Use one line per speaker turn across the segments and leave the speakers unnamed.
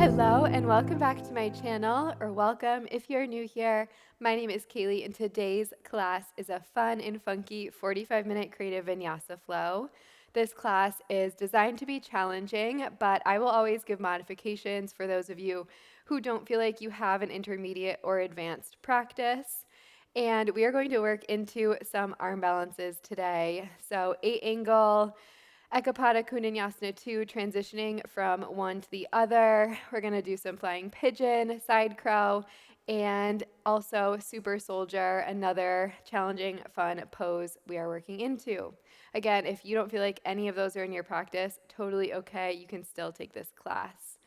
Hello and welcome back to my channel, or welcome if you're new here. My name is Kaylee and today's class is a fun and funky 45-minute creative vinyasa flow. This class is designed to be challenging, but I will always give modifications for those of you who don't feel like you have an intermediate or advanced practice. And we are going to work into some arm balances today. So 8 angle, Ekapada Kundinyasana 2, transitioning from one to the other. We're going to do some flying pigeon, side crow, and also super soldier, another challenging, fun pose we are working into. Again, if you don't feel like any of those are in your practice, totally okay. You can still take this class.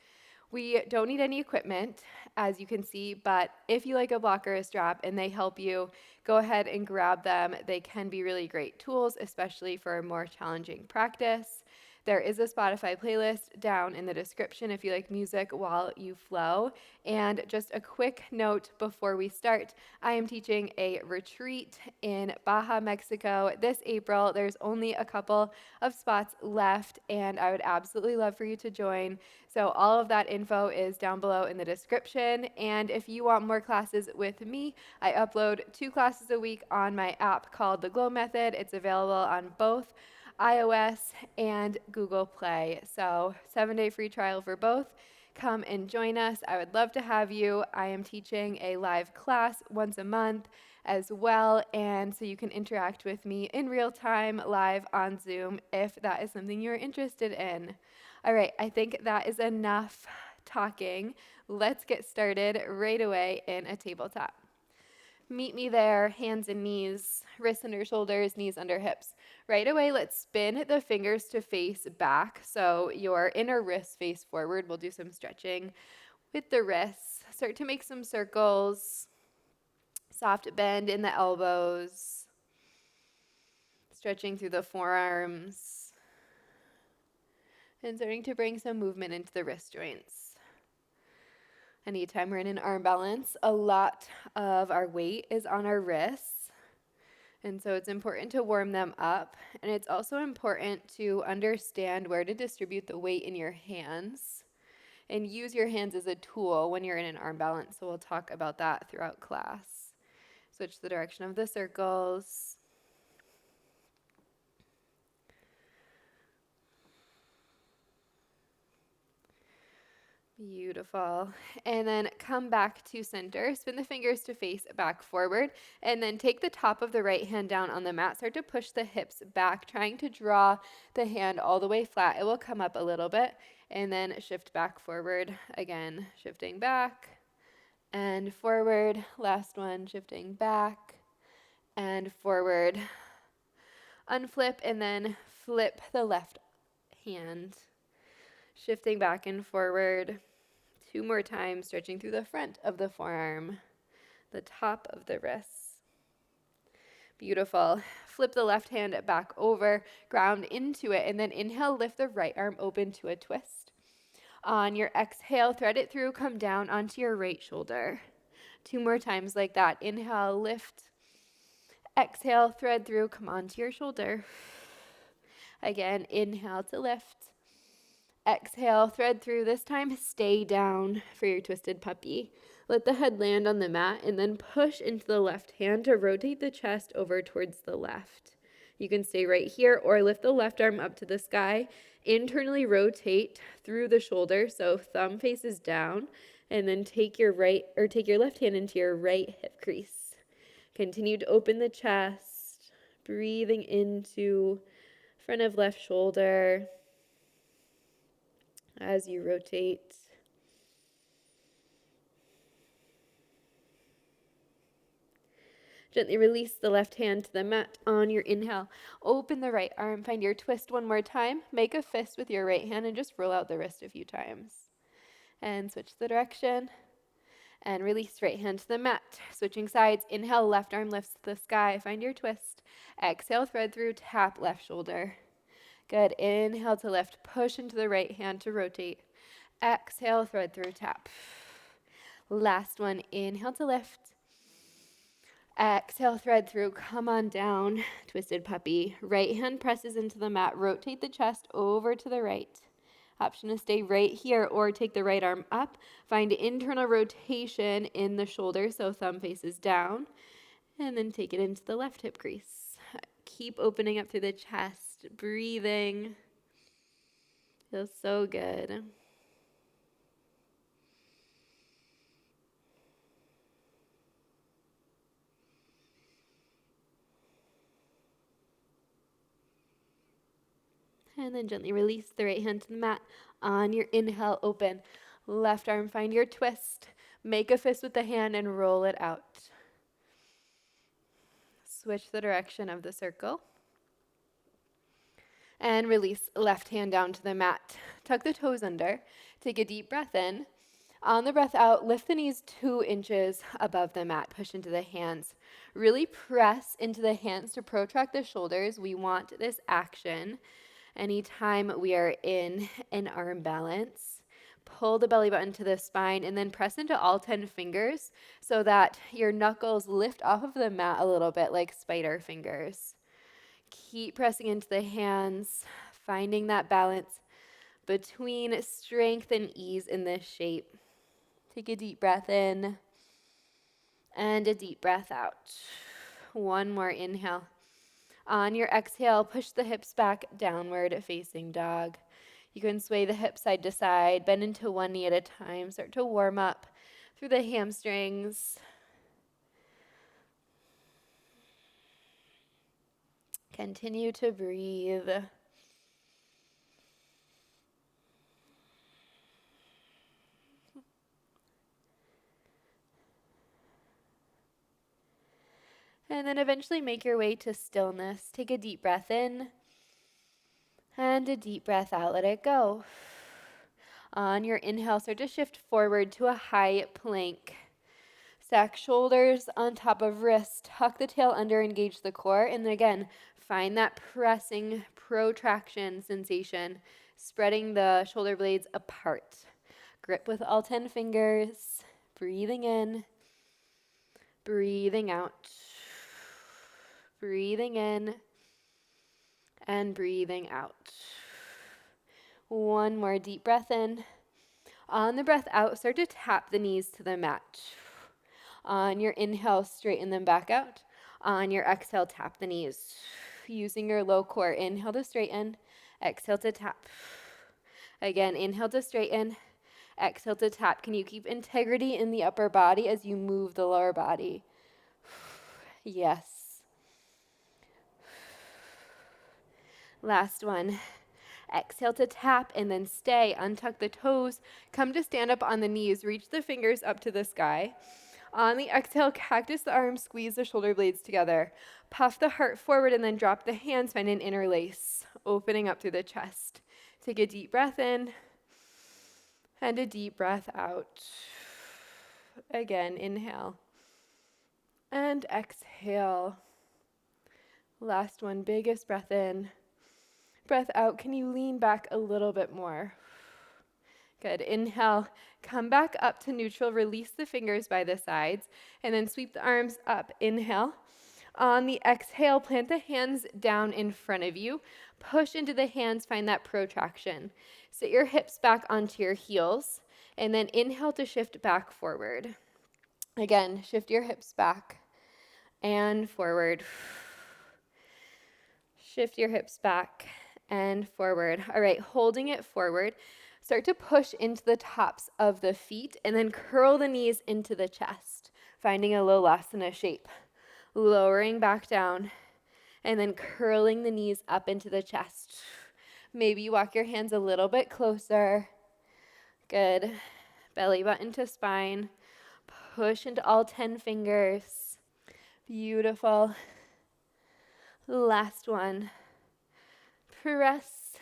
We don't need any equipment, as you can see, but if you like a block or a strap and they help you, go ahead and grab them. They can be really great tools, especially for a more challenging practice. There is a Spotify playlist down in the description if you like music while you flow. And just a quick note before we start, I am teaching a retreat in Baja, Mexico this April. There's only a couple of spots left, and I would absolutely love for you to join. So all of that info is down below in the description. And if you want more classes with me, I upload 2 classes a week on my app called The Glow Method. It's available on both iOS and Google Play. So 7-day free trial for both. Come and join us. I would love to have you. I am teaching a live class once a month as well, and so you can interact with me in real time live on Zoom if that is something you're interested in. All right, I think that is enough talking. Let's get started right away in a tabletop. Meet me there, hands and knees, wrists under shoulders, knees under hips. Right away, let's spin the fingers to face back. So your inner wrists face forward. We'll do some stretching with the wrists. Start to make some circles. Soft bend in the elbows. Stretching through the forearms. And starting to bring some movement into the wrist joints. Anytime we're in an arm balance, a lot of our weight is on our wrists. And so it's important to warm them up. And it's also important to understand where to distribute the weight in your hands and use your hands as a tool when you're in an arm balance. So we'll talk about that throughout class. Switch the direction of the circles. Beautiful. And then come back to center. Spin the fingers to face back forward. And then take the top of the right hand down on the mat. Start to push the hips back, trying to draw the hand all the way flat. It will come up a little bit. And then shift back forward. Again, shifting back and forward. Last one, shifting back and forward. Unflip and then flip the left hand. Shifting back and forward. 2 more times, stretching through the front of the forearm, the top of the wrists. Beautiful. Flip the left hand back over, ground into it, and then inhale, lift the right arm open to a twist. On your exhale, thread it through, come down onto your right shoulder. 2 more times like that. Inhale, lift. Exhale, thread through, come onto your shoulder. Again, inhale to lift. Exhale, thread through. This time, stay down for your twisted puppy. Let the head land on the mat and then push into the left hand to rotate the chest over towards the left. You can stay right here or lift the left arm up to the sky. Internally rotate through the shoulder, so thumb faces down, and then take your left hand into your right hip crease. Continue to open the chest, breathing into front of left shoulder as you rotate. Gently release the left hand to the mat on your inhale. Open the right arm, find your twist one more time. Make a fist with your right hand and just roll out the wrist a few times. And switch the direction. And release right hand to the mat. Switching sides, inhale, left arm lifts to the sky. Find your twist. Exhale, thread through, tap left shoulder. Good. Inhale to lift, push into the right hand to rotate. Exhale, thread through, tap. Last one, inhale to lift. Exhale, thread through, come on down, twisted puppy. Right hand presses into the mat, rotate the chest over to the right. Option to stay right here or take the right arm up. Find internal rotation in the shoulder, so thumb faces down. And then take it into the left hip crease. Keep opening up through the chest, breathing. Feels so good. And then gently release the right hand to the mat. On your inhale, open. Left arm, find your twist. Make a fist with the hand and roll it out. Switch the direction of the circle. And release left hand down to the mat. Tuck the toes under. Take a deep breath in. On the breath out, lift the knees 2 inches above the mat. Push into the hands. Really press into the hands to protract the shoulders. We want this action anytime we are in an arm balance. Pull the belly button to the spine and then press into all 10 fingers so that your knuckles lift off of the mat a little bit like spider fingers. Keep pressing into the hands, finding that balance between strength and ease in this shape. Take a deep breath in and a deep breath out. One more inhale. On your exhale, push the hips back, downward facing dog. You can sway the hips side to side, bend into one knee at a time. Start to warm up through the hamstrings. Continue to breathe. And then eventually make your way to stillness. Take a deep breath in and a deep breath out. Let it go. On your inhale, start to shift forward to a high plank. Stack shoulders on top of wrists. Tuck the tail under, engage the core. And then again, find that pressing protraction sensation, spreading the shoulder blades apart. Grip with all 10 fingers. Breathing in. Breathing out. Breathing in and breathing out. One more deep breath in. On the breath out, start to tap the knees to the mat. On your inhale, straighten them back out. On your exhale, tap the knees. Using your low core, inhale to straighten, exhale to tap. Again, inhale to straighten, exhale to tap. Can you keep integrity in the upper body as you move the lower body? Yes. Last one. Exhale to tap and then stay. Untuck the toes. Come to stand up on the knees. Reach the fingers up to the sky. On the exhale, cactus the arms, squeeze the shoulder blades together. Puff the heart forward and then drop the hands, find an interlace, opening up through the chest. Take a deep breath in and a deep breath out. Again, inhale and exhale. Last one, biggest breath in. Breath out, can you lean back a little bit more? Good. Inhale, come back up to neutral, release the fingers by the sides, and then sweep the arms up. Inhale. On the exhale, plant the hands down in front of you. Push into the hands, find that protraction. Sit your hips back onto your heels, and then inhale to shift back forward. Again, shift your hips back and forward. Shift your hips back and forward. All right, holding it forward. Start to push into the tops of the feet and then curl the knees into the chest, finding a Lolasana shape. Lowering back down and then curling the knees up into the chest. Maybe you walk your hands a little bit closer. Good. Belly button to spine. Push into all 10 fingers. Beautiful. Last one. Press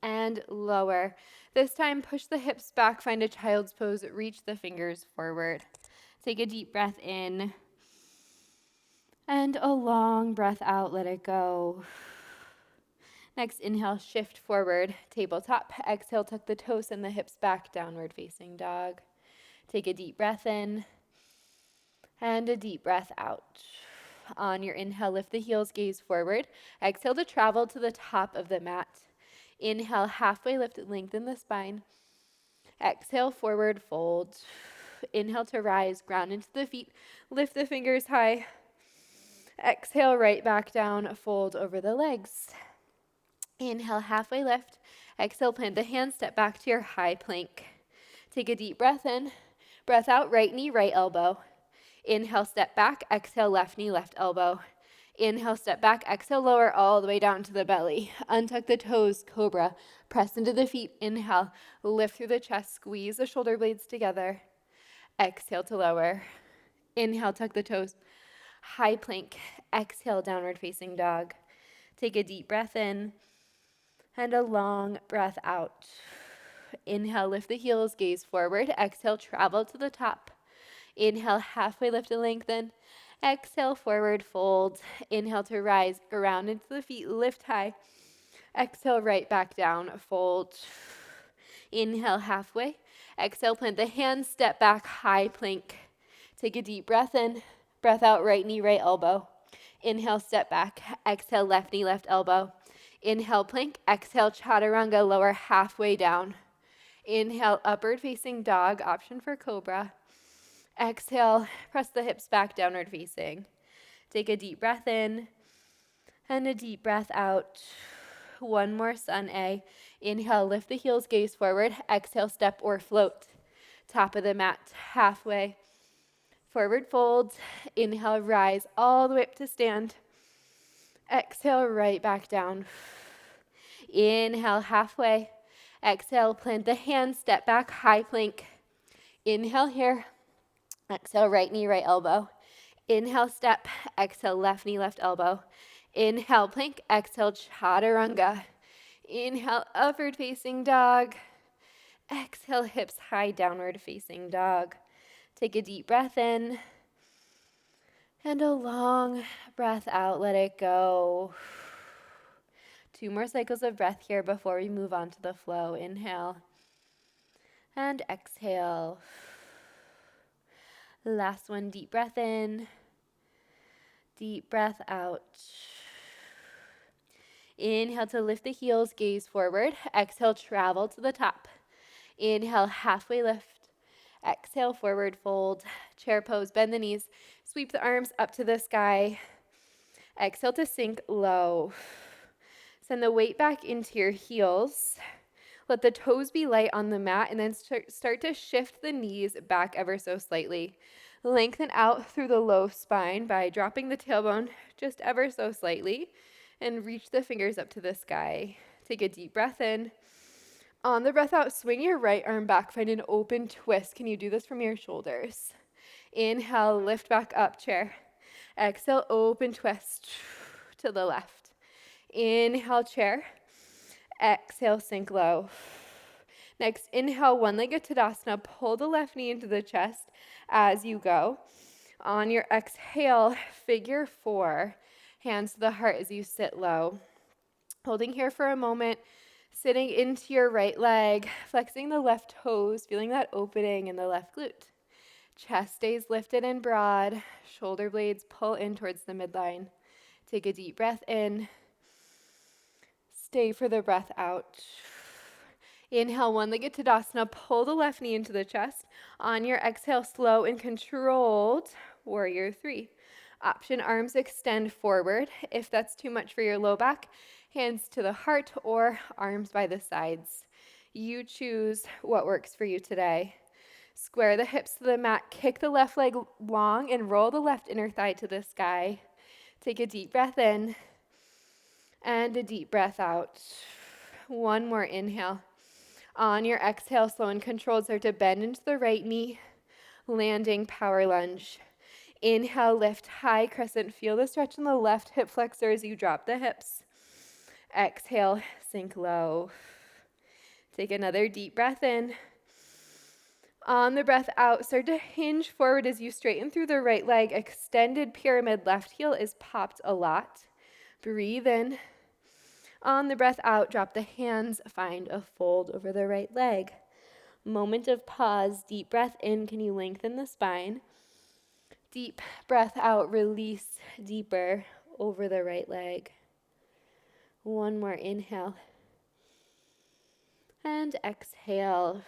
and lower. This time, push the hips back, find a child's pose, reach the fingers forward. Take a deep breath in and a long breath out, let it go. Next, inhale, shift forward, tabletop. Exhale, tuck the toes and the hips back, downward facing dog. Take a deep breath in and a deep breath out. On your inhale, lift the heels, gaze forward. Exhale to travel to the top of the mat. Inhale, halfway lift, lengthen the spine. Exhale, forward fold. Inhale to rise, ground into the feet. Lift the fingers high. Exhale, right back down, fold over the legs. Inhale, halfway lift. Exhale, plant the hands, step back to your high plank. Take a deep breath in. Breath out, right knee, right elbow. Inhale, step back. Exhale, left knee, left elbow. Inhale, step back. Exhale, lower all the way down to the belly. Untuck the toes, cobra. Press into the feet. Inhale, lift through the chest. Squeeze the shoulder blades together. Exhale to lower. Inhale, tuck the toes. High plank. Exhale, downward facing dog. Take a deep breath in and a long breath out. Inhale, lift the heels, gaze forward. Exhale, travel to the top. Inhale, halfway lift and lengthen. Exhale, forward fold. Inhale to rise, ground into the feet, lift high. Exhale, right back down, fold. Inhale, halfway. Exhale, plant the hands, step back, high plank. Take a deep breath in. Breath out, right knee, right elbow. Inhale, step back. Exhale, left knee, left elbow. Inhale, plank. Exhale, chaturanga, lower halfway down. Inhale, upward facing dog, option for cobra. Exhale, press the hips back, downward facing. Take a deep breath in and a deep breath out. One more, sun A. Inhale, lift the heels, gaze forward. Exhale, step or float. Top of the mat, halfway. Forward fold. Inhale, rise all the way up to stand. Exhale, right back down. Inhale, halfway. Exhale, plant the hands, step back, high plank. Inhale here. Exhale, right knee, right elbow. Inhale, step. Exhale, left knee, left elbow. Inhale, plank. Exhale, chaturanga. Inhale, upward facing dog. Exhale, hips high, downward facing dog. Take a deep breath in and a long breath out. Let it go. 2 more cycles of breath here before we move on to the flow. Inhale and exhale. Last one, deep breath in. Deep breath out. Inhale to lift the heels, gaze forward. Exhale, travel to the top. Inhale, halfway lift. Exhale, forward fold. Chair pose, bend the knees. Sweep the arms up to the sky. Exhale to sink low. Send the weight back into your heels. Let the toes be light on the mat, and then start to shift the knees back ever so slightly. Lengthen out through the low spine by dropping the tailbone just ever so slightly, and reach the fingers up to the sky. Take a deep breath in. On the breath out, swing your right arm back. Find an open twist. Can you do this from your shoulders? Inhale, lift back up, chair. Exhale, open twist to the left. Inhale, chair. Exhale, sink low. Next, inhale, one-legged Tadasana. Pull the left knee into the chest as you go. On your exhale, figure 4. Hands to the heart as you sit low. Holding here for a moment, sitting into your right leg, flexing the left toes, feeling that opening in the left glute. Chest stays lifted and broad. Shoulder blades pull in towards the midline. Take a deep breath in. Stay for the breath out. Inhale, one-legged Tadasana. Pull the left knee into the chest. On your exhale, slow and controlled, warrior 3. Option, arms extend forward. If that's too much for your low back, hands to the heart or arms by the sides. You choose what works for you today. Square the hips to the mat. Kick the left leg long and roll the left inner thigh to the sky. Take a deep breath in and a deep breath out. One more inhale. On your exhale, slow and controlled, start to bend into the right knee, landing power lunge. Inhale, lift high crescent. Feel the stretch in the left hip flexor as you drop the hips. Exhale, sink low. Take another deep breath in. On the breath out, start to hinge forward as you straighten through the right leg. Extended pyramid, left heel is popped a lot. Breathe in. On the breath out, drop the hands, find a fold over the right leg. Moment of pause, deep breath in, can you lengthen the spine? Deep breath out, release deeper over the right leg. One more inhale. And exhale.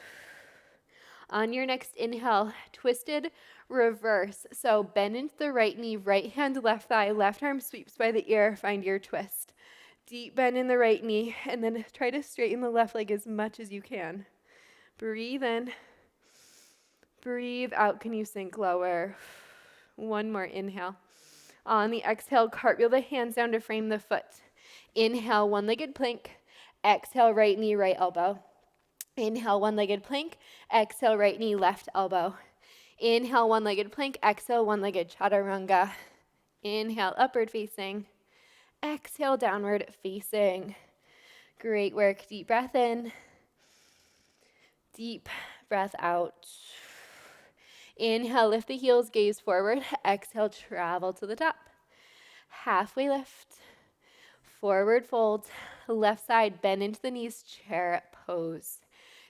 On your next inhale, twisted reverse. So bend into the right knee, right hand, left thigh, left arm sweeps by the ear. Find your twist. Deep bend in the right knee, and then try to straighten the left leg as much as you can. Breathe in. Breathe out. Can you sink lower? One more inhale. On the exhale, cartwheel the hands down to frame the foot. Inhale, one-legged plank. Exhale, right knee, right elbow. Inhale, one-legged plank. Exhale, right knee, left elbow. Inhale, one-legged plank. Exhale, one-legged chaturanga. Inhale, upward facing. Exhale, downward facing. Great work. Deep breath in. Deep breath out. Inhale, lift the heels, gaze forward. Exhale, travel to the top. Halfway lift. Forward fold. Left side, bend into the knees, chair pose.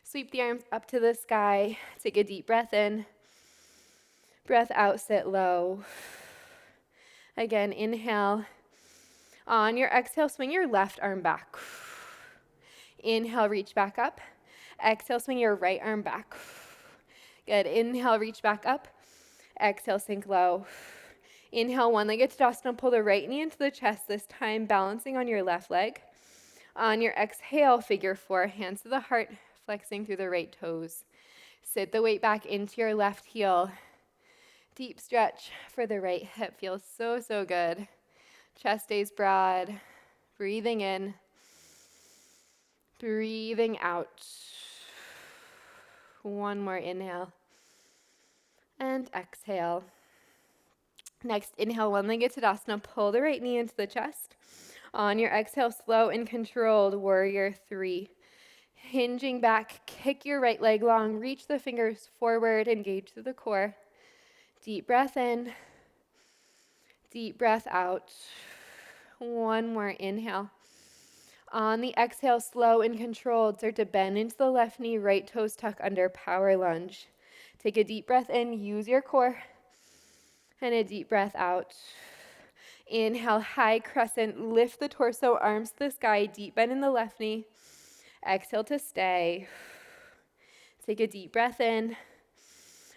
Sweep the arms up to the sky. Take a deep breath in. Breath out, sit low. Again, inhale. On your exhale, swing your left arm back. Inhale, reach back up. Exhale, swing your right arm back. Good. Inhale, reach back up. Exhale, sink low. Inhale, one-legged Tadasana. Pull the right knee into the chest, this time balancing on your left leg. On your exhale, figure four, hands to the heart, flexing through the right toes. Sit the weight back into your left heel. Deep stretch for the right hip. Feels so, so good. Chest stays broad. Breathing in. Breathing out. One more inhale. And exhale. Next, inhale, one-legged Tadasana. Pull the right knee into the chest. On your exhale, slow and controlled, warrior three. Hinging back, kick your right leg long, reach the fingers forward, engage through the core. Deep breath in. Deep breath out. One more inhale. On the exhale, slow and controlled, start to bend into the left knee, right toes tuck under, power lunge. Take a deep breath in, use your core. And a deep breath out. Inhale, high crescent, lift the torso, arms to the sky, deep bend in the left knee. Exhale to stay. Take a deep breath in.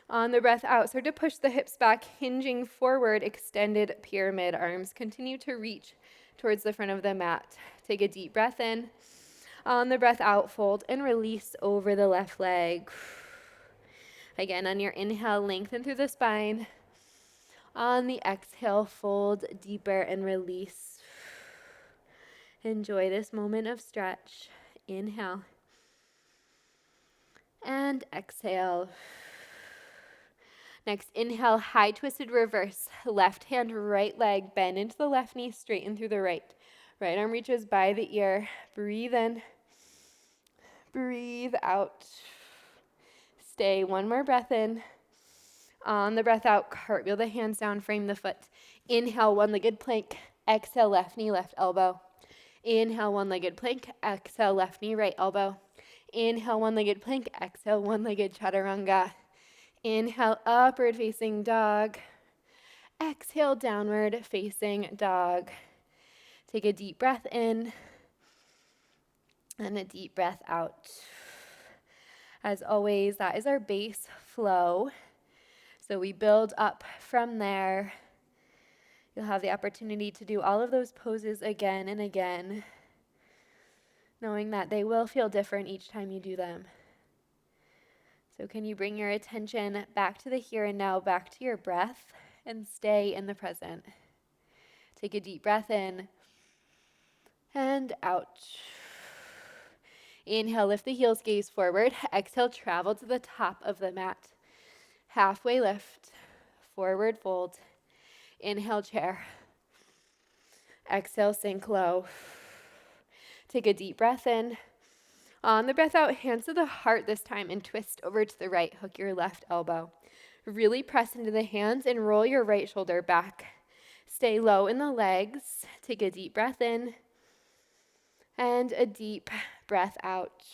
On the breath out, start to push the hips back, hinging forward, extended pyramid. Arms continue to reach towards the front of the mat. Take a deep breath in. On the breath out, fold and release over the left leg. Again, on your inhale, lengthen through the spine. On the exhale, fold deeper and release. Enjoy this moment of stretch. Inhale. And exhale. Next, inhale, high twisted reverse. Left hand, right leg, bend into the left knee, straighten through the right. Right arm reaches by the ear. Breathe in. Breathe out. Stay. One more breath in. On the breath out, cartwheel the hands down, frame the foot. Inhale, one-legged plank. Exhale, left knee, left elbow. Inhale, one-legged plank. Exhale, left knee, right elbow. Inhale, one-legged plank. Exhale, one-legged chaturanga. Inhale, upward facing dog. Exhale, downward facing dog. Take a deep breath in and a deep breath out. As always, that is our base flow. So we build up from there. You'll have the opportunity to do all of those poses again and again, knowing that they will feel different each time you do them. So can you bring your attention back to the here and now, back to your breath, and stay in the present. Take a deep breath in and out. Inhale, lift the heels, gaze forward. Exhale, travel to the top of the mat. Halfway lift, forward fold. Inhale, chair. Exhale, sink low. Take a deep breath in. On the breath out, hands to the heart this time and twist over to the right. Hook your left elbow. Really press into the hands and roll your right shoulder back. Stay low in the legs. Take a deep breath in and a deep breath out.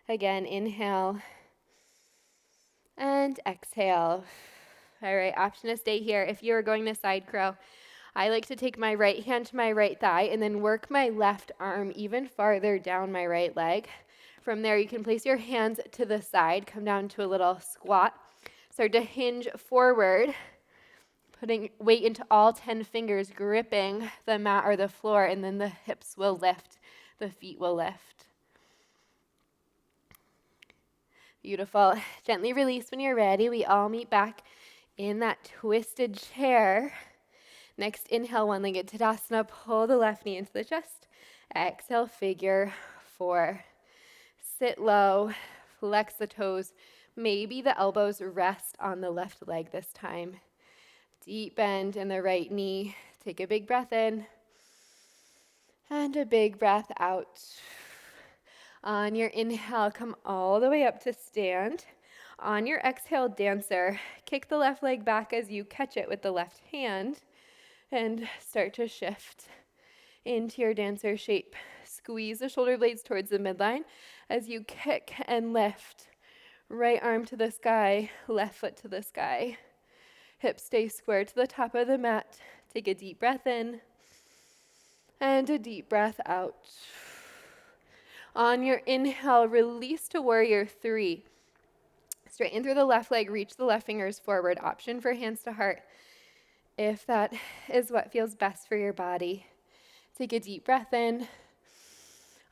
Again, inhale and exhale. All right, option to stay here. If you're going to side crow, I like to take my right hand to my right thigh and then work my left arm even farther down my right leg. From there, you can place your hands to the side, come down to a little squat. Start to hinge forward, putting weight into all 10 fingers, gripping the mat or the floor, and then the hips will lift, the feet will lift. Beautiful. Gently release when you're ready. We all meet back in that twisted chair. Next, inhale, one-legged Tadasana. Pull the left knee into the chest. Exhale, figure 4. Sit low, flex the toes. Maybe the elbows rest on the left leg this time. Deep bend in the right knee. Take a big breath in and a big breath out. On your inhale, come all the way up to stand. On your exhale, dancer, kick the left leg back as you catch it with the left hand and start to shift into your dancer shape. Squeeze the shoulder blades towards the midline as you kick and lift. Right arm to the sky, left foot to the sky. Hips stay square to the top of the mat. Take a deep breath in and a deep breath out. On your inhale, release to warrior 3. Straighten through the left leg, reach the left fingers forward. Option for hands to heart if that is what feels best for your body. Take a deep breath in.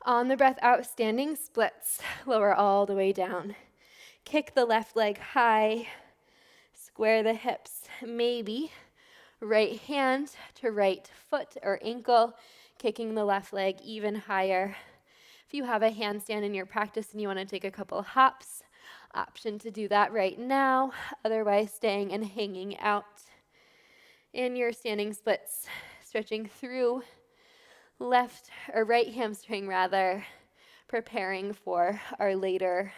On the breath out, standing splits. Lower all the way down. Kick the left leg high. Square the hips. Maybe right hand to right foot or ankle, kicking the left leg even higher. If you have a handstand in your practice and you want to take a couple hops, option to do that right now. Otherwise, staying and hanging out in your standing splits, stretching through left or right hamstring rather, preparing for our later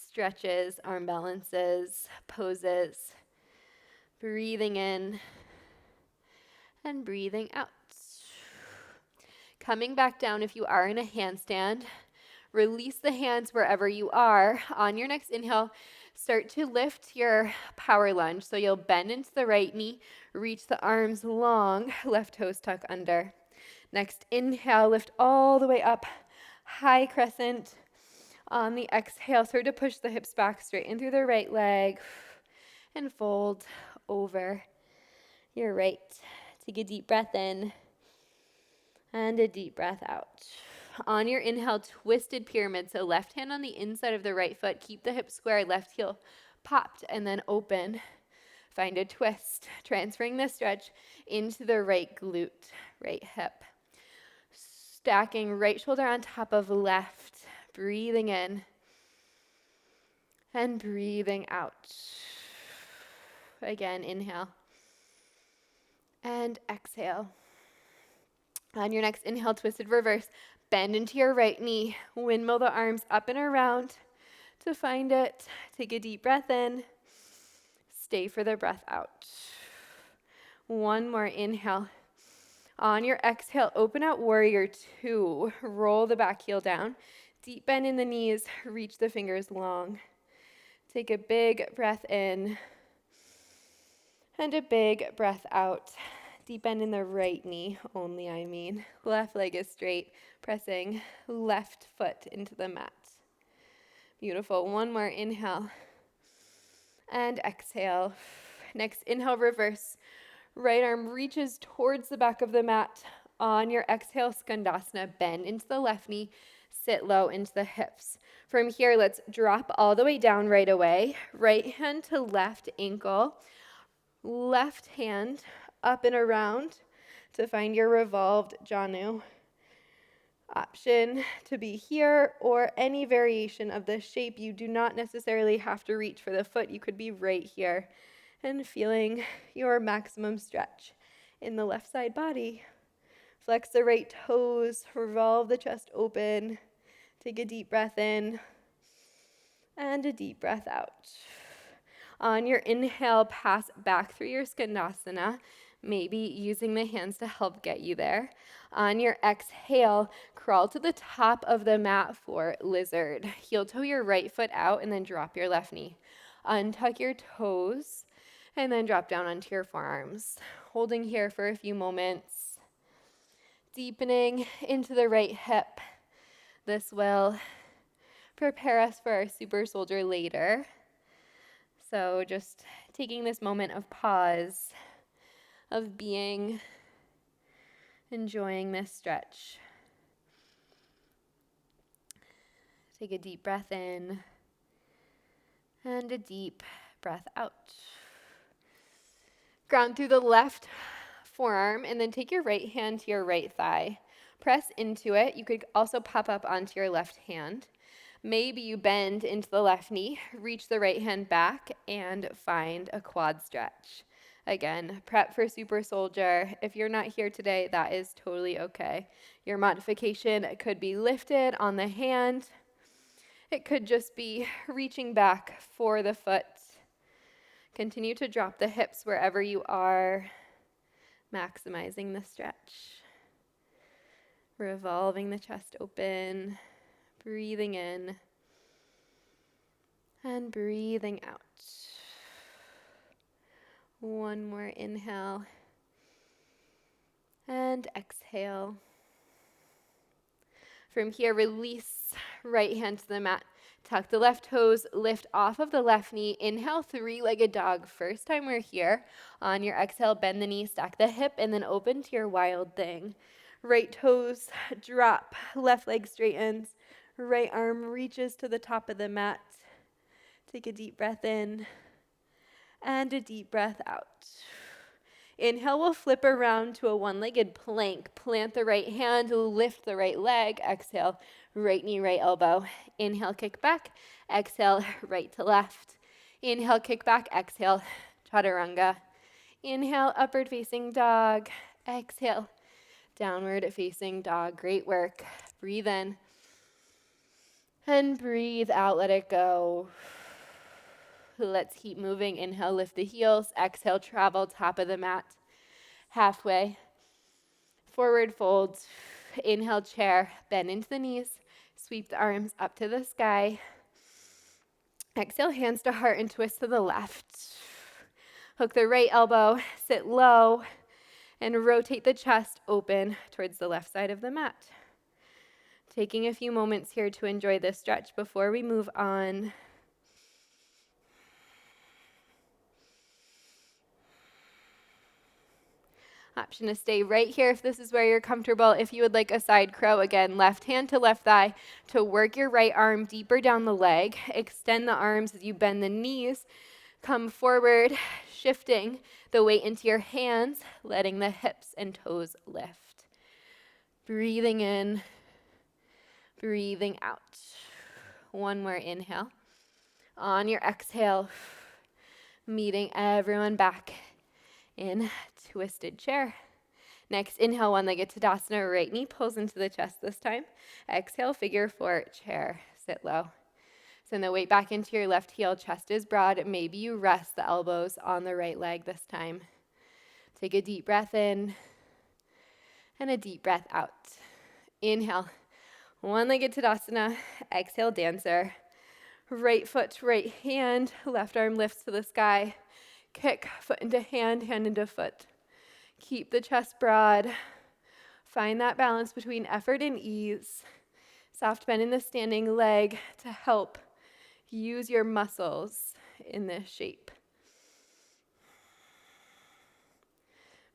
stretches, arm balances, poses. Breathing in and breathing out. Coming back down if you are in a handstand. Release the hands wherever you are. On your next inhale, start to lift your power lunge. So you'll bend into the right knee, reach the arms long, left toes tuck under. Next inhale, lift all the way up, high crescent. On the exhale, start to push the hips back, straighten through the right leg, and fold over your right. Take a deep breath in and a deep breath out. On your inhale, twisted pyramid. So left hand on the inside of the right foot. Keep the hip square, left heel popped, and then open. Find a twist, transferring the stretch into the right glute, right hip. Stacking right shoulder on top of left. Breathing in and breathing out. Again, inhale and exhale. On your next inhale, twisted reverse. Bend into your right knee. Windmill the arms up and around to find it. Take a deep breath in. Stay for the breath out. One more inhale. On your exhale, open out warrior 2. Roll the back heel down. Deep bend in the knees. Reach the fingers long. Take a big breath in and a big breath out. Deep bend in the right knee only, I mean. Left leg is straight, pressing left foot into the mat. Beautiful. One more inhale and exhale. Next inhale, reverse. Right arm reaches towards the back of the mat. On your exhale, Skandasana, bend into the left knee, sit low into the hips. From here, let's drop all the way down right away. Right hand to left ankle. Left hand up and around to find your revolved Janu. Option to be here or any variation of the shape. You do not necessarily have to reach for the foot. You could be right here and feeling your maximum stretch in the left side body. Flex the right toes, revolve the chest open. Take a deep breath in and a deep breath out. On your inhale, pass back through your Skandasana, maybe using the hands to help get you there. On your exhale, crawl to the top of the mat for lizard. Heel toe your right foot out and then drop your left knee. Untuck your toes and then drop down onto your forearms. Holding here for a few moments. Deepening into the right hip. This will prepare us for our super soldier later. So just taking this moment of pause, of being, enjoying this stretch. Take a deep breath in and a deep breath out. Ground through the left forearm and then take your right hand to your right thigh. Press into it. You could also pop up onto your left hand. Maybe you bend into the left knee, reach the right hand back, and find a quad stretch. Again, prep for super soldier. If you're not here today, that is totally okay. Your modification could be lifted on the hand. It could just be reaching back for the foot. Continue to drop the hips wherever you are, maximizing the stretch. Revolving the chest open, breathing in, and breathing out. One more inhale, and exhale. From here, release right hand to the mat. Tuck the left toes, lift off of the left knee. Inhale, three-legged dog. First time we're here. On your exhale, bend the knee, stack the hip, and then open to your wild thing. Right toes drop, left leg straightens. Right arm reaches to the top of the mat. Take a deep breath in and a deep breath out. Inhale, we'll flip around to a one-legged plank. Plant the right hand, lift the right leg. Exhale, right knee, right elbow. Inhale, kick back. Exhale, right to left. Inhale, kick back. Exhale, chaturanga. Inhale, upward facing dog. Exhale, downward facing dog. Great work. Breathe in. And breathe out, let it go. Let's keep moving. Inhale, lift the heels. Exhale, travel top of the mat. Halfway. Forward fold. Inhale, chair. Bend into the knees. Sweep the arms up to the sky. Exhale, hands to heart and twist to the left. Hook the right elbow. Sit low. And rotate the chest open towards the left side of the mat. Taking a few moments here to enjoy this stretch before we move on. Option to stay right here if this is where you're comfortable. If you would like a side crow, again, left hand to left thigh to work your right arm deeper down the leg. Extend the arms as you bend the knees. Come forward, shifting the weight into your hands, letting the hips and toes lift. Breathing in, breathing out. One more inhale. On your exhale, meeting everyone back in twisted chair. Next, inhale, one-legged Tadasana, right knee pulls into the chest this time. Exhale, figure four, chair, sit low. Send the weight back into your left heel, chest is broad. Maybe you rest the elbows on the right leg this time. Take a deep breath in and a deep breath out. Inhale, one-legged Tadasana, exhale, dancer. Right foot to right hand, left arm lifts to the sky. Kick, foot into hand, hand into foot. Keep the chest broad. Find that balance between effort and ease. Soft bend in the standing leg to help use your muscles in this shape.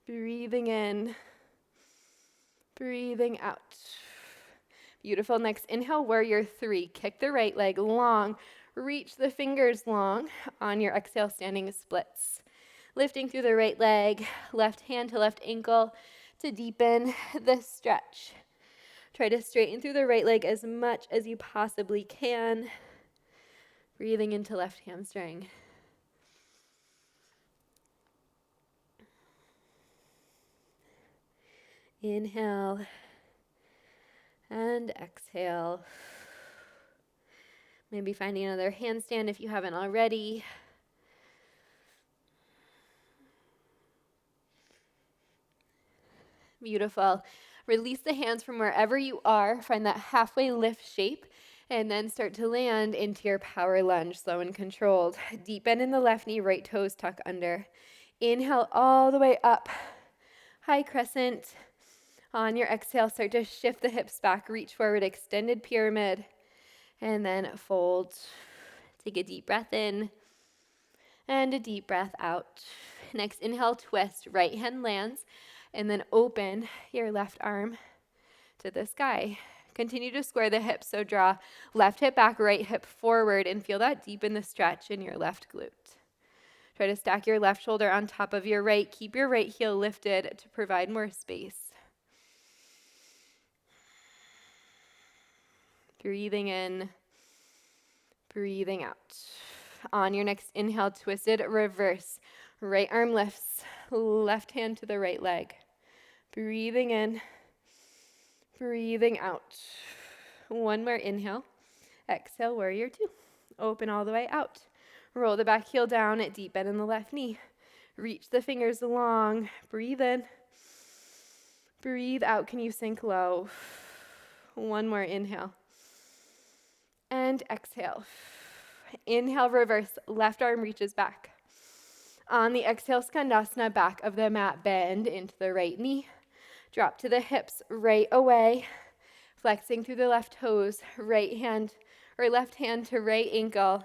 Breathing in, breathing out. Beautiful. Next, inhale, warrior three. Kick the right leg long. Reach the fingers long. On your exhale, standing splits. Lifting through the right leg, left hand to left ankle to deepen this stretch. Try to straighten through the right leg as much as you possibly can. Breathing into left hamstring. Inhale and exhale. Maybe finding another handstand if you haven't already. Beautiful. Release the hands from wherever you are. Find that halfway lift shape and then start to land into your power lunge, slow and controlled. Deep bend in the left knee, right toes tuck under. Inhale all the way up. High crescent. On your exhale, start to shift the hips back, reach forward, extended pyramid. And then fold. Take a deep breath in and a deep breath out. Next, inhale, twist. Right hand lands, and then open your left arm to the sky. Continue to square the hips, so draw left hip back, right hip forward, and feel that deepen the stretch in your left glute. Try to stack your left shoulder on top of your right. Keep your right heel lifted to provide more space. Breathing in, breathing out. On your next inhale, twisted reverse. Right arm lifts, left hand to the right leg. Breathing in, breathing out. One more inhale. Exhale, warrior two. Open all the way out. Roll the back heel down, deep bend in the left knee. Reach the fingers long. Breathe in. Breathe out. Can you sink low? One more inhale. And exhale. Inhale, reverse. Left arm reaches back. On the exhale, Skandasana, back of the mat, bend into the right knee. Drop to the hips, right away. Flexing through the left toes, right hand or left hand to right ankle.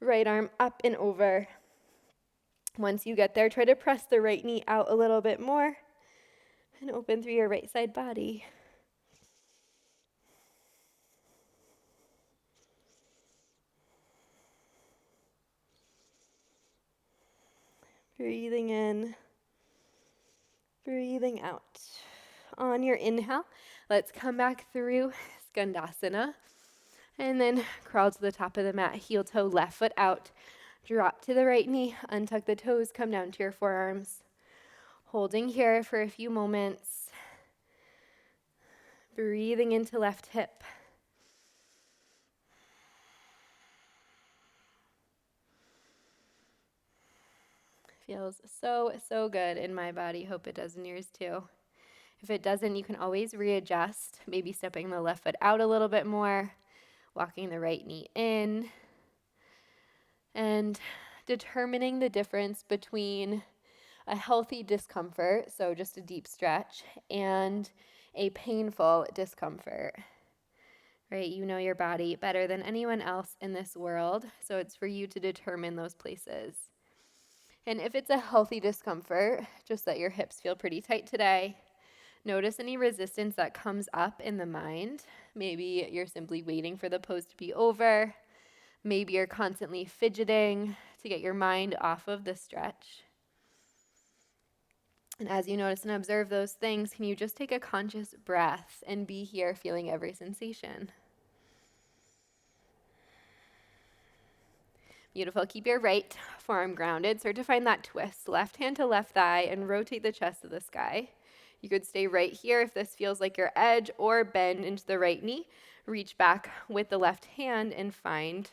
Right arm up and over. Once you get there, try to press the right knee out a little bit more and open through your right side body. Breathing in, breathing out. On your inhale, let's come back through Skandasana. And then crawl to the top of the mat, heel toe, left foot out. Drop to the right knee, untuck the toes, come down to your forearms. Holding here for a few moments. Breathing into left hip. Feels so good in my body. Hope it does in yours too. If it doesn't, you can always readjust, maybe stepping the left foot out a little bit more, walking the right knee in, and determining the difference between a healthy discomfort, so just a deep stretch, and a painful discomfort. Right? You know your body better than anyone else in this world, so it's for you to determine those places. And if it's a healthy discomfort, just that your hips feel pretty tight today, notice any resistance that comes up in the mind. Maybe you're simply waiting for the pose to be over. Maybe you're constantly fidgeting to get your mind off of the stretch. And as you notice and observe those things, can you just take a conscious breath and be here feeling every sensation? Beautiful. Keep your right forearm grounded. Start to find that twist. Left hand to left thigh and rotate the chest to the sky. You could stay right here if this feels like your edge, or bend into the right knee. Reach back with the left hand and find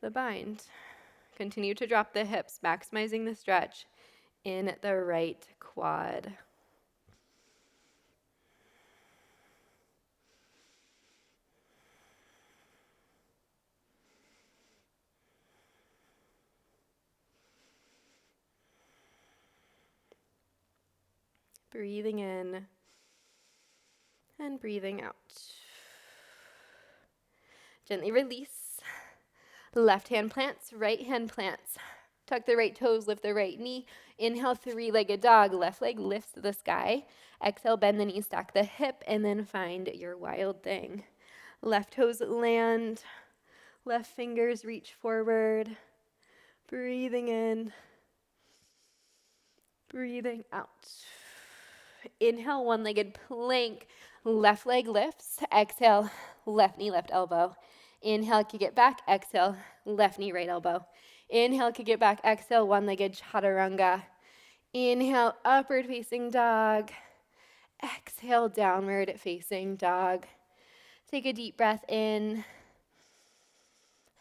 the bind. Continue to drop the hips, maximizing the stretch in the right quad. Breathing in and breathing out. Gently release. Left hand plants, right hand plants. Tuck the right toes, lift the right knee. Inhale, three-legged dog. Left leg lifts to the sky. Exhale, bend the knee, stack the hip, and then find your wild thing. Left toes land. Left fingers reach forward. Breathing in. Breathing out. Inhale, one-legged plank. Left leg lifts. Exhale, left knee, left elbow. Inhale, kick it back. Exhale, left knee, right elbow. Inhale, kick it back. Exhale, one-legged chaturanga. Inhale, upward facing dog. Exhale, downward facing dog. Take a deep breath in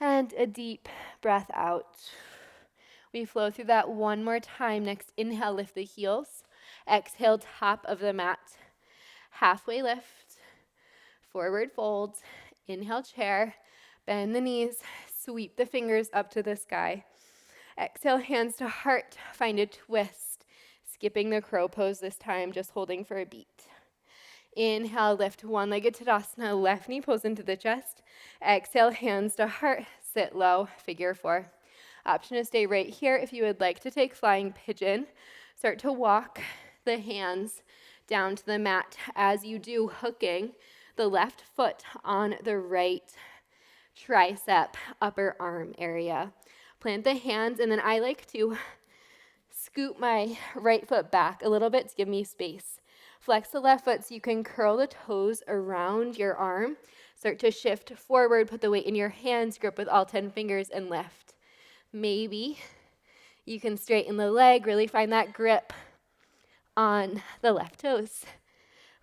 and a deep breath out. We flow through that one more time. Next, inhale, lift the heels. Exhale, top of the mat. Halfway lift. Forward fold. Inhale, chair. Bend the knees. Sweep the fingers up to the sky. Exhale, hands to heart. Find a twist. Skipping the crow pose this time, just holding for a beat. Inhale, lift one-legged Tadasana, left knee pulls into the chest. Exhale, hands to heart, sit low, figure four. Option to stay right here if you would like to take flying pigeon. Start to walk the hands down to the mat as you do, hooking the left foot on the right tricep, upper arm area. Plant the hands, and then I like to scoot my right foot back a little bit to give me space. Flex the left foot so you can curl the toes around your arm. Start to shift forward, put the weight in your hands, grip with all 10 fingers, and lift. Maybe you can straighten the leg, really find that grip on the left toes.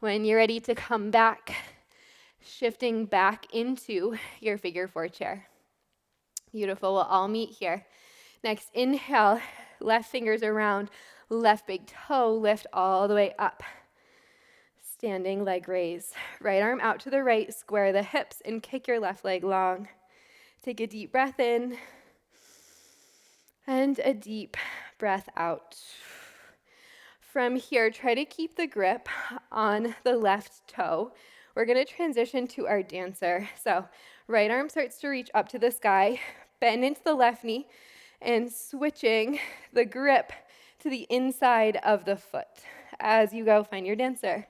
When you're ready to come back, shifting back into your figure four chair. Beautiful, we'll all meet here. Next, inhale, left fingers around, left big toe, lift all the way up. Standing leg raise. Right arm out to the right, square the hips, and kick your left leg long. Take a deep breath in, and a deep breath out. From here, try to keep the grip on the left toe. We're going to transition to our dancer. So right arm starts to reach up to the sky, bend into the left knee, and switching the grip to the inside of the foot. As you go, find your dancer.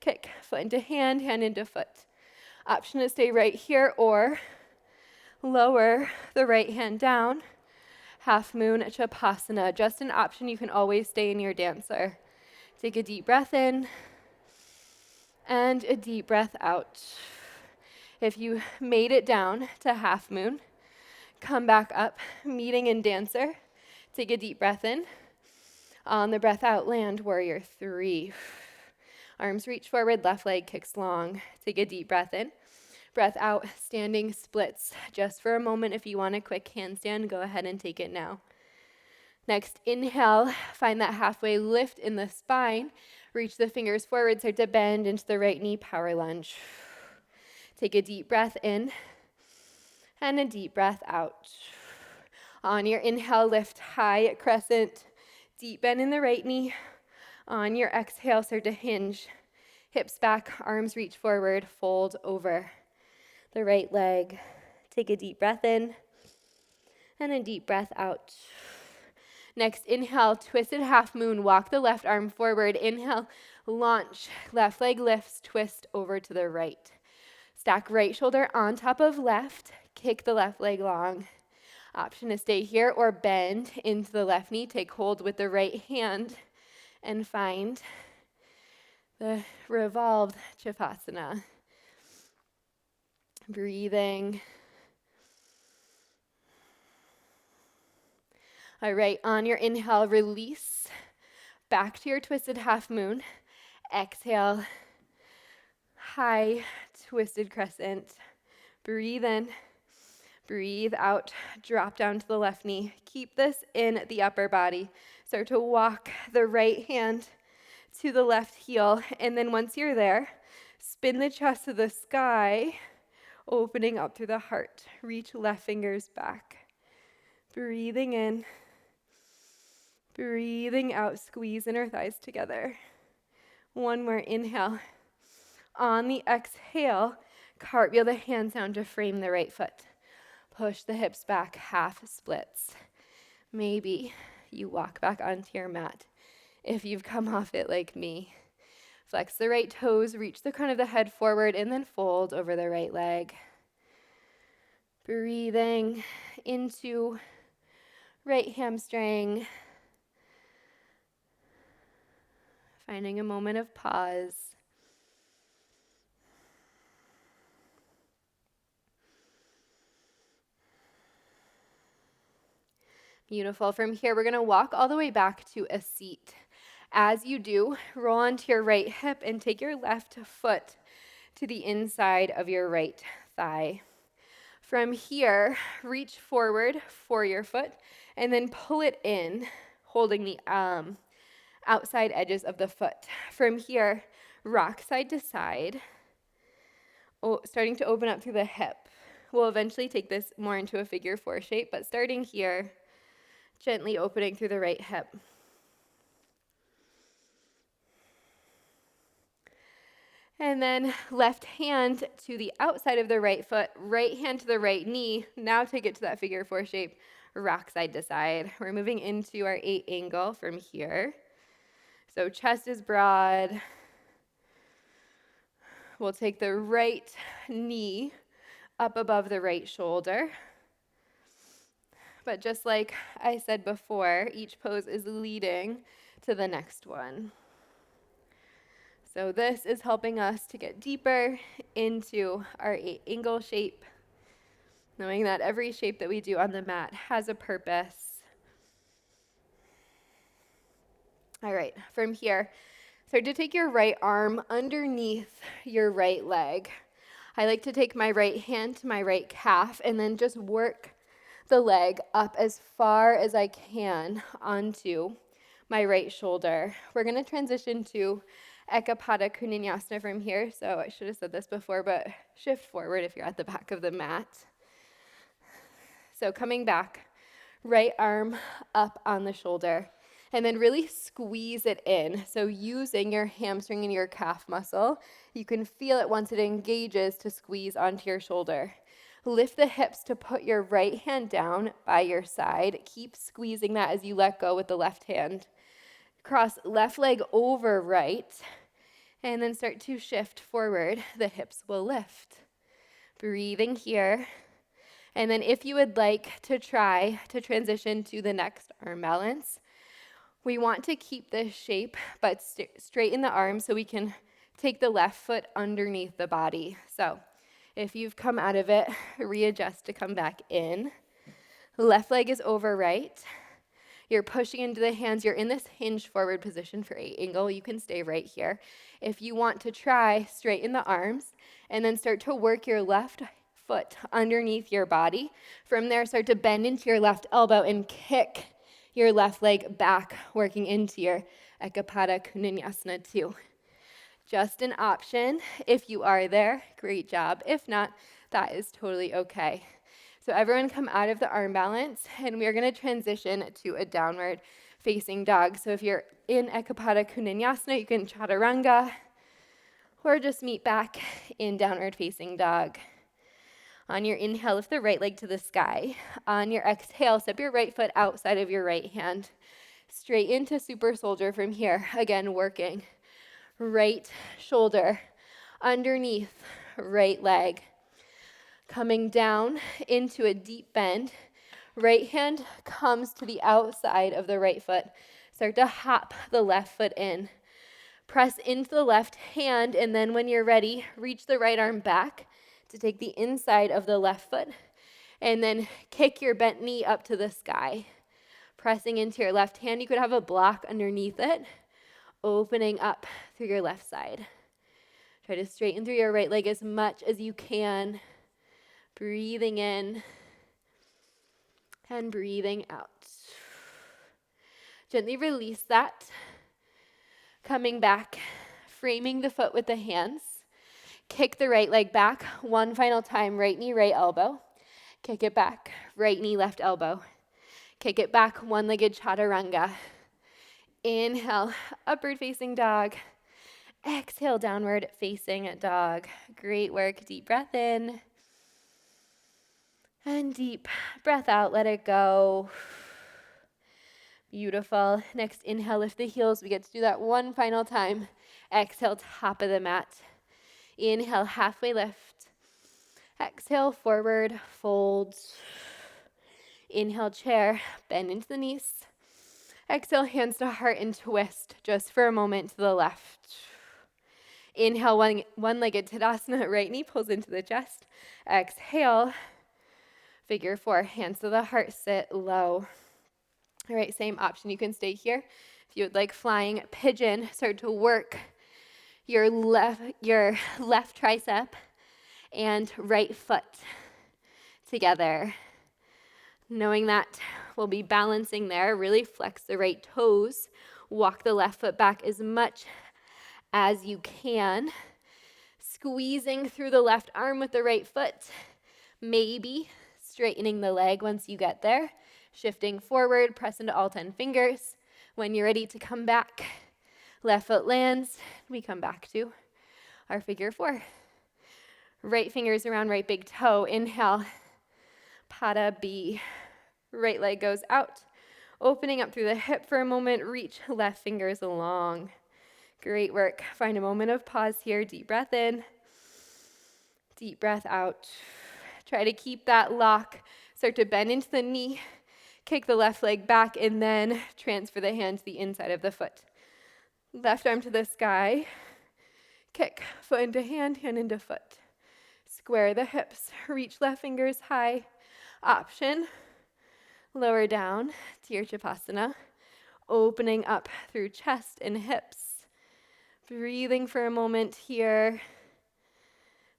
Kick, foot into hand, hand into foot. Option to stay right here or lower the right hand down. Half moon Chapasana. Just an option, you can always stay in your dancer. Take a deep breath in and a deep breath out. If you made it down to half moon, come back up, meeting in dancer. Take a deep breath in. On the breath out, land warrior three. Arms reach forward, left leg kicks long. Take a deep breath in. Breath out, standing splits. Just for a moment, if you want a quick handstand, go ahead and take it now. Next, inhale, find that halfway lift in the spine. Reach the fingers forward, start to bend into the right knee, power lunge. Take a deep breath in and a deep breath out. On your inhale, lift high crescent, deep bend in the right knee. On your exhale, start to hinge. Hips back, arms reach forward, fold over the right leg. Take a deep breath in and a deep breath out. Next, inhale, twisted half moon, walk the left arm forward. Inhale, launch, left leg lifts, twist over to the right. Stack right shoulder on top of left, kick the left leg long. Option to stay here or bend into the left knee. Take hold with the right hand and find the revolved Chapasana. Breathing. All right, on your inhale, release back to your twisted half moon. Exhale, high twisted crescent. Breathe in, breathe out, drop down to the left knee. Keep this in the upper body. Start to walk the right hand to the left heel, and then once you're there, spin the chest to the sky, opening up through the heart. Reach left fingers back. Breathing in, breathing out, squeeze inner thighs together. One more inhale. On the exhale, cartwheel the hands down to frame the right foot. Push the hips back, half splits. Maybe you walk back onto your mat if you've come off it like me. Flex the right toes, reach the crown of the head forward, and then fold over the right leg. Breathing into right hamstring. Finding a moment of pause. Beautiful. From here, we're going to walk all the way back to a seat. As you do, roll onto your right hip and take your left foot to the inside of your right thigh. From here, reach forward for your foot and then pull it in, holding the outside edges of the foot. From here, rock side to side, starting to open up through the hip. We'll eventually take this more into a figure four shape, but starting here, gently opening through the right hip. And then left hand to the outside of the right foot, right hand to the right knee. Now take it to that figure four shape, rock side to side. We're moving into our 8 angle from here. So chest is broad. We'll take the right knee up above the right shoulder. But just like I said before, each pose is leading to the next one. So this is helping us to get deeper into our 8 angle shape, knowing that every shape that we do on the mat has a purpose. All right, from here, start to take your right arm underneath your right leg. I like to take my right hand to my right calf and then just work the leg up as far as I can onto my right shoulder. We're going to transition to Ekapada Kundinyasana from here. So I should have said this before, but shift forward if you're at the back of the mat. So coming back, right arm up on the shoulder, and then really squeeze it in. So using your hamstring and your calf muscle, you can feel it once it engages to squeeze onto your shoulder. Lift the hips to put your right hand down by your side. Keep squeezing that as you let go with the left hand. Cross left leg over right, and then start to shift forward. The hips will lift. Breathing here. And then if you would like to try to transition to the next arm balance, we want to keep this shape, but straighten the arms so we can take the left foot underneath the body. So if you've come out of it, readjust to come back in. Left leg is over right. You're pushing into the hands. You're in this hinge forward position for 8 angle. You can stay right here. If you want to try, straighten the arms and then start to work your left foot underneath your body. From there, start to bend into your left elbow and kick your left leg back, working into your Ekapada Kundinyasana 2. Just an option. If you are there, great job. If not, that is totally okay. So everyone come out of the arm balance, and we are going to transition to a downward facing dog. So if you're in Ekapada Kundinyasana, you can chaturanga, or just meet back in downward facing dog. On your inhale, lift the right leg to the sky. On your exhale, step your right foot outside of your right hand. Straight into super soldier from here. Again, working right shoulder underneath right leg. Coming down into a deep bend. Right hand comes to the outside of the right foot. Start to hop the left foot in. Press into the left hand, and then when you're ready, reach the right arm back to take the inside of the left foot, and then kick your bent knee up to the sky. Pressing into your left hand, you could have a block underneath it, opening up through your left side. Try to straighten through your right leg as much as you can. Breathing in and breathing out. Gently release that. Coming back, framing the foot with the hands. Kick the right leg back one final time, right knee, right elbow. Kick it back, right knee, left elbow. Kick it back, one-legged chaturanga. Inhale, upward facing dog. Exhale, downward facing dog. Great work. Deep breath in. And deep breath out, let it go. Beautiful. Next, inhale, lift the heels. We get to do that one final time. Exhale, top of the mat. Inhale, halfway lift. Exhale, forward, fold. Inhale, chair, bend into the knees. Exhale, hands to heart and twist just for a moment to the left. Inhale, one-legged Tadasana, right knee pulls into the chest. Exhale, figure four, hands to the heart, sit low. All right, same option. You can stay here. If you would like flying pigeon, start to work your left tricep and right foot together. Knowing that we'll be balancing there, really flex the right toes. Walk the left foot back as much as you can. Squeezing through the left arm with the right foot. Maybe straightening the leg once you get there. Shifting forward, press into all 10 fingers. When you're ready to come back, left foot lands, we come back to our figure 4. Right fingers around right big toe. Inhale, Pada B. Right leg goes out. Opening up through the hip for a moment, reach left fingers along. Great work. Find a moment of pause here. Deep breath in, deep breath out. Try to keep that lock. Start to bend into the knee. Kick the left leg back and then transfer the hand to the inside of the foot. Left arm to the sky. Kick, foot into hand, hand into foot. Square the hips. Reach left fingers high. Option. Lower down to your Shavasana. Opening up through chest and hips. Breathing for a moment here.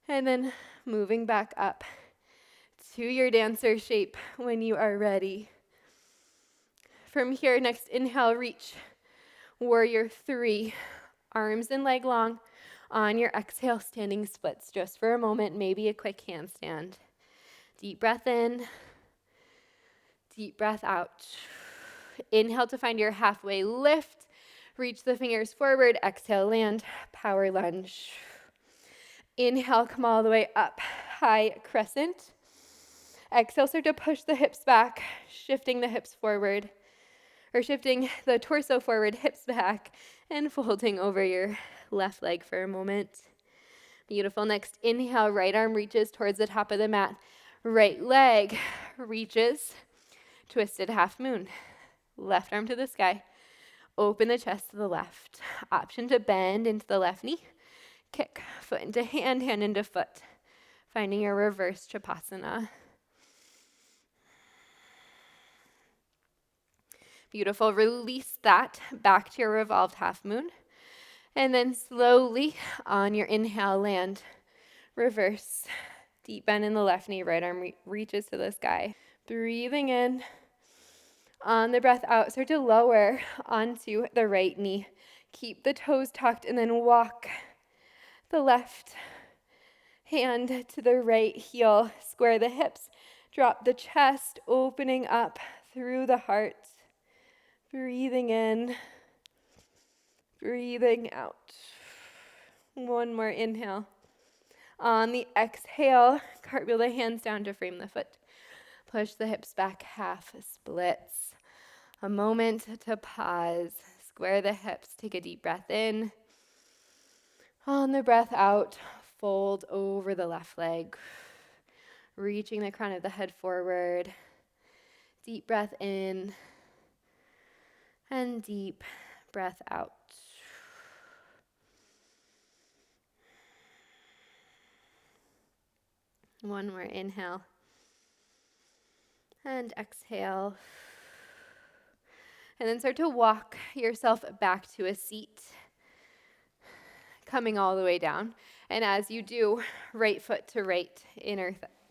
And then moving back up to your dancer shape when you are ready. From here, next inhale, reach. Warrior 3. Arms and leg long. On your exhale, standing splits just for a moment, maybe a quick handstand. Deep breath in. Deep breath out. Inhale to find your halfway lift. Reach the fingers forward. Exhale, land. Power lunge. Inhale, come all the way up. High crescent. Exhale, start to push the hips back, shifting the hips forward, or shifting the torso forward, hips back, and folding over your left leg for a moment. Beautiful. Next, inhale, right arm reaches towards the top of the mat. Right leg reaches, twisted half moon. Left arm to the sky. Open the chest to the left. Option to bend into the left knee. Kick, foot into hand, hand into foot. Finding your reverse Shavasana. Beautiful. Release that back to your revolved half moon. And then slowly on your inhale, land. Reverse. Deep bend in the left knee. Right arm reaches to the sky. Breathing in. On the breath out, start to lower onto the right knee. Keep the toes tucked and then walk the left hand to the right heel. Square the hips. Drop the chest, opening up through the heart. Breathing in, breathing out. One more inhale. On the exhale, cartwheel the hands down to frame the foot. Push the hips back, half splits. A moment to pause. Square the hips, take a deep breath in. On the breath out, fold over the left leg. Reaching the crown of the head forward. Deep breath in. And deep breath out. One more inhale. And exhale. And then start to walk yourself back to a seat. Coming all the way down. And as you do, right foot to right,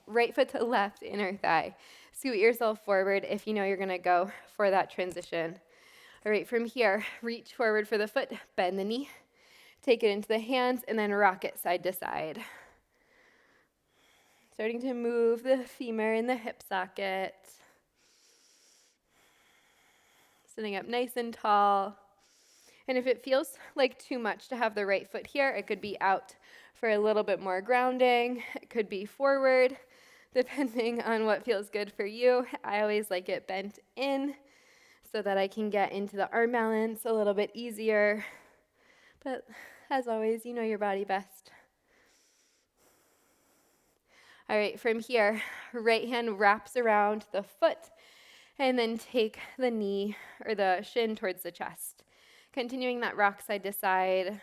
right foot to left, inner thigh. Scoot yourself forward if you know you're going to go for that transition. All right, from here, reach forward for the foot, bend the knee, take it into the hands, and then rock it side to side. Starting to move the femur in the hip socket. Sitting up nice and tall. And if it feels like too much to have the right foot here, it could be out for a little bit more grounding. It could be forward, depending on what feels good for you. I always like it bent in, so that I can get into the arm balance a little bit easier. But as always, you know your body best. All right, from here, right hand wraps around the foot and then take the knee or the shin towards the chest. Continuing that rock side to side.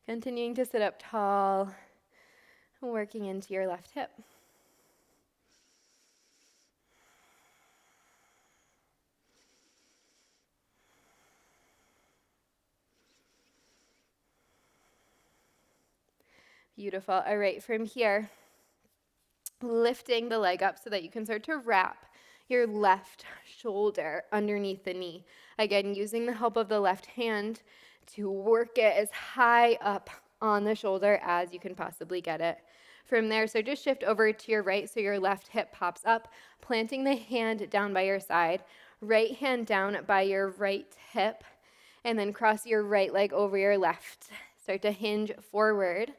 Continuing to sit up tall, working into your left hip. Beautiful. All right, from here, lifting the leg up so that you can start to wrap your left shoulder underneath the knee. Again, using the help of the left hand to work it as high up on the shoulder as you can possibly get it. From there, so just shift over to your right so your left hip pops up, planting the hand down by your side, right hand down by your right hip, and then cross your right leg over your left. Start to hinge forward,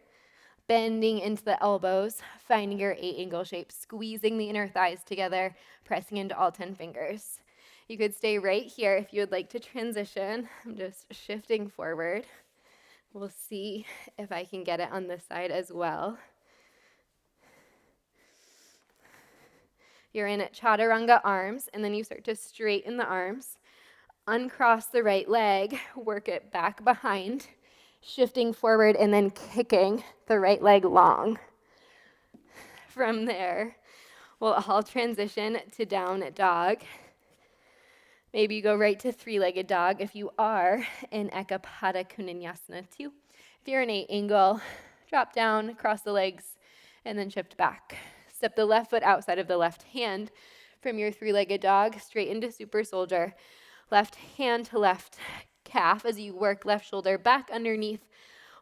bending into the elbows, finding your 8-angle shape, squeezing the inner thighs together, pressing into all 10 fingers. You could stay right here if you would like to transition. I'm just shifting forward. We'll see if I can get it on this side as well. You're in chaturanga arms, and then you start to straighten the arms, uncross the right leg, work it back behind, shifting forward and then kicking the right leg long. From there, we'll all transition to down dog. Maybe you go right to 3-legged dog if you are in Ekapada Kundinyasana 2. If you're in 8-angle, drop down, cross the legs, and then shift back. Step the left foot outside of the left hand from your 3-legged dog straight into super soldier. Left hand to left calf as you work left shoulder back underneath.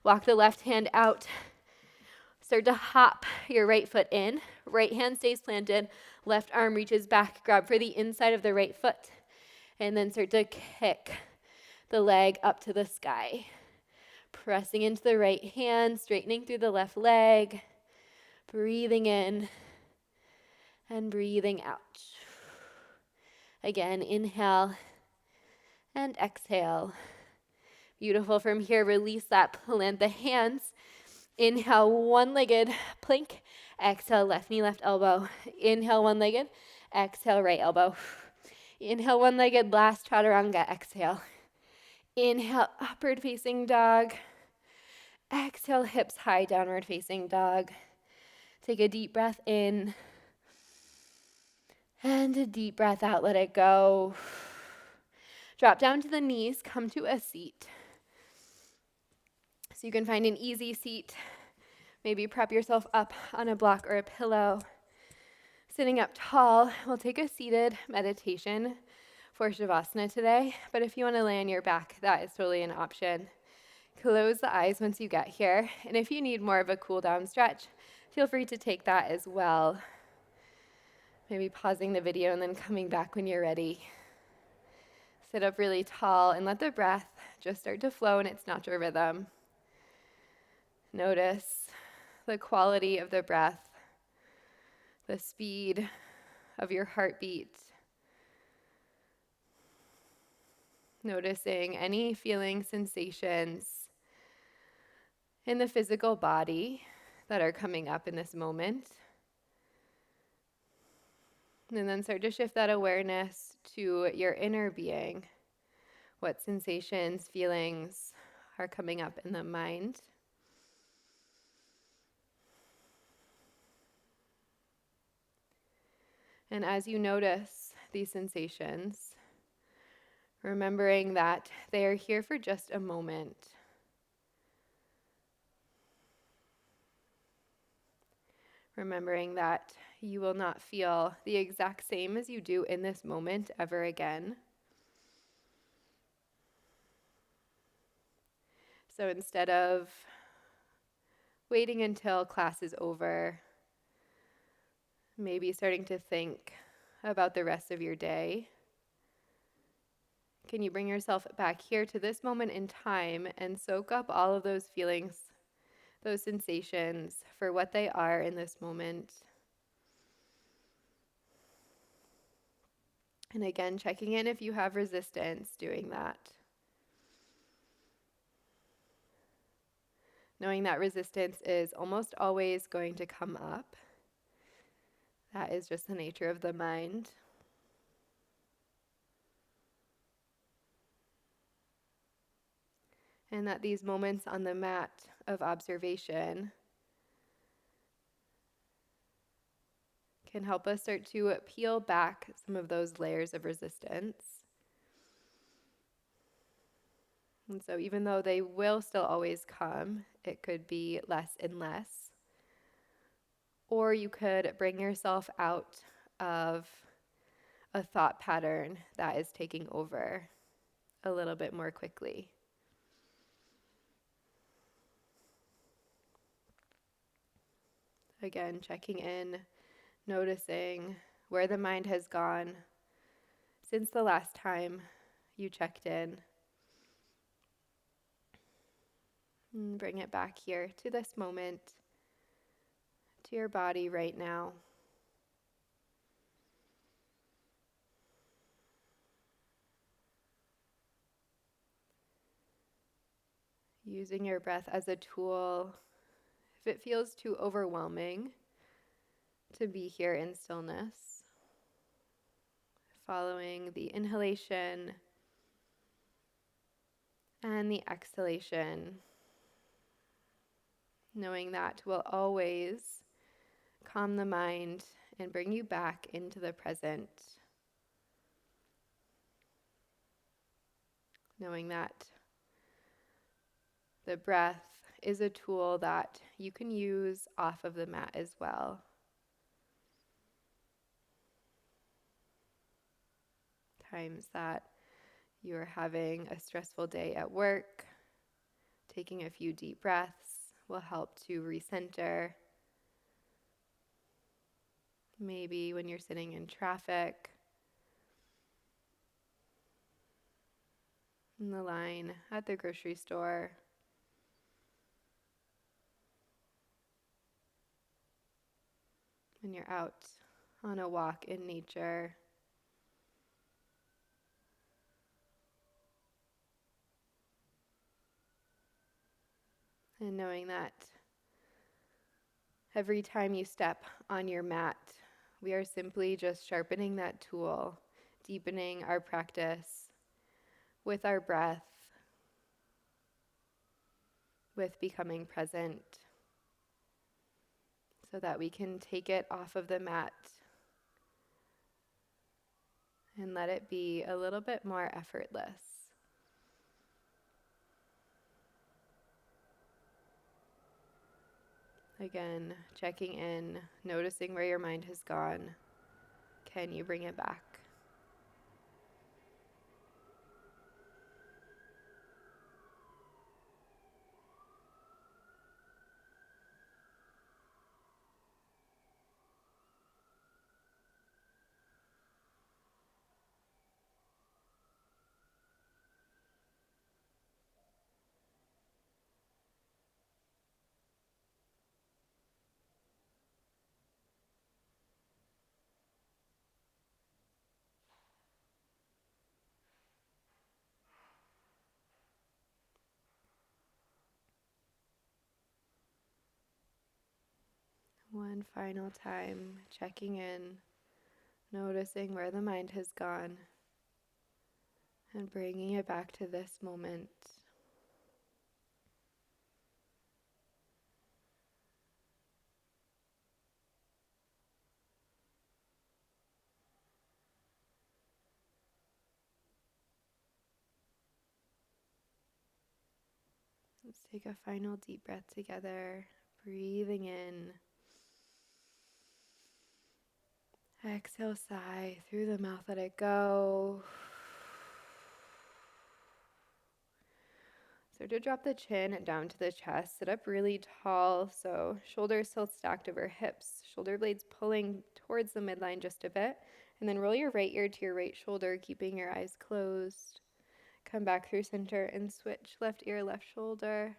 Walk the left hand out. Start to hop your right foot in. Right hand stays planted. Left arm reaches back. Grab for the inside of the right foot. And then start to kick the leg up to the sky. Pressing into the right hand, straightening through the left leg. Breathing in and breathing out. Again, inhale and exhale. Beautiful. From here, release that, plant the hands. Inhale, one-legged plank. Exhale, left knee, left elbow. Inhale, one-legged. Exhale, right elbow. Inhale, one-legged, last chaturanga. Exhale. Inhale, upward facing dog. Exhale, hips high, downward facing dog. Take a deep breath in. And a deep breath out, let it go. Drop down to the knees, come to a seat. So you can find an easy seat. Maybe prop yourself up on a block or a pillow. Sitting up tall, we'll take a seated meditation for Shavasana today. But if you want to lay on your back, that is totally an option. Close the eyes once you get here. And if you need more of a cool down stretch, feel free to take that as well. Maybe pausing the video and then coming back when you're ready. Sit up really tall and let the breath just start to flow in its natural rhythm. Notice the quality of the breath, the speed of your heartbeat. Noticing any feeling sensations in the physical body that are coming up in this moment. And then start to shift that awareness to your inner being. What sensations, feelings are coming up in the mind. And as you notice these sensations, remembering that they are here for just a moment. Remembering that you will not feel the exact same as you do in this moment ever again. So instead of waiting until class is over, maybe starting to think about the rest of your day, can you bring yourself back here to this moment in time and soak up all of those feelings, those sensations for what they are in this moment? And again, checking in if you have resistance doing that. Knowing that resistance is almost always going to come up. That is just the nature of the mind. And that these moments on the mat of observation can help us start to peel back some of those layers of resistance. And so even though they will still always come, it could be less and less. Or you could bring yourself out of a thought pattern that is taking over a little bit more quickly. Again, checking in, noticing where the mind has gone since the last time you checked in. And bring it back here to this moment, to your body right now. Using your breath as a tool. If it feels too overwhelming to be here in stillness, following the inhalation and the exhalation, knowing that will always calm the mind and bring you back into the present. Knowing that the breath is a tool that you can use off of the mat as well. Times that you're having a stressful day at work, taking a few deep breaths will help to recenter. Maybe when you're sitting in traffic, in the line at the grocery store, when you're out on a walk in nature. And knowing that every time you step on your mat, we are simply just sharpening that tool, deepening our practice with our breath, with becoming present, so that we can take it off of the mat and let it be a little bit more effortless. Again, checking in, noticing where your mind has gone. Can you bring it back? One final time, checking in, noticing where the mind has gone, and bringing it back to this moment. Let's take a final deep breath together, breathing in. Exhale, sigh through the mouth, let it go. So to drop the chin down to the chest, sit up really tall, so shoulders still stacked over hips, shoulder blades pulling towards the midline just a bit, and then roll your right ear to your right shoulder, keeping your eyes closed. Come back through center and switch left ear, left shoulder.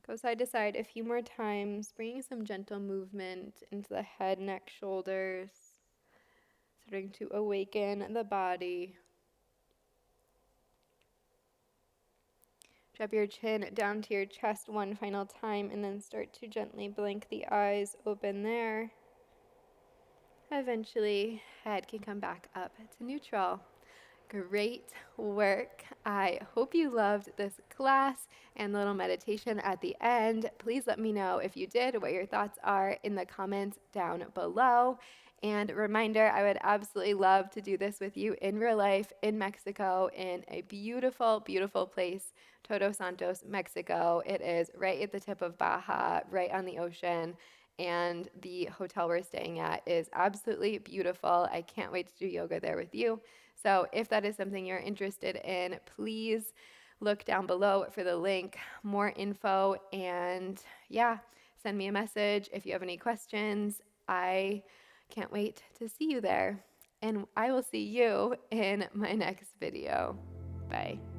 Go side to side a few more times, bringing some gentle movement into the head, neck, shoulders, starting to awaken the body. Drop your chin down to your chest one final time and then start to gently blink the eyes open there. Eventually, head can come back up to neutral. Great work. I hope you loved this class and little meditation at the end. Please let me know if you did, what your thoughts are in the comments down below. And a reminder, I would absolutely love to do this with you in real life in Mexico, in a beautiful, beautiful place, Todos Santos, Mexico. It is right at the tip of Baja, right on the ocean. And the hotel we're staying at is absolutely beautiful. I can't wait to do yoga there with you. So if that is something you're interested in, please look down below for the link, more info, and yeah, send me a message if you have any questions. I can't wait to see you there. And I will see you in my next video. Bye.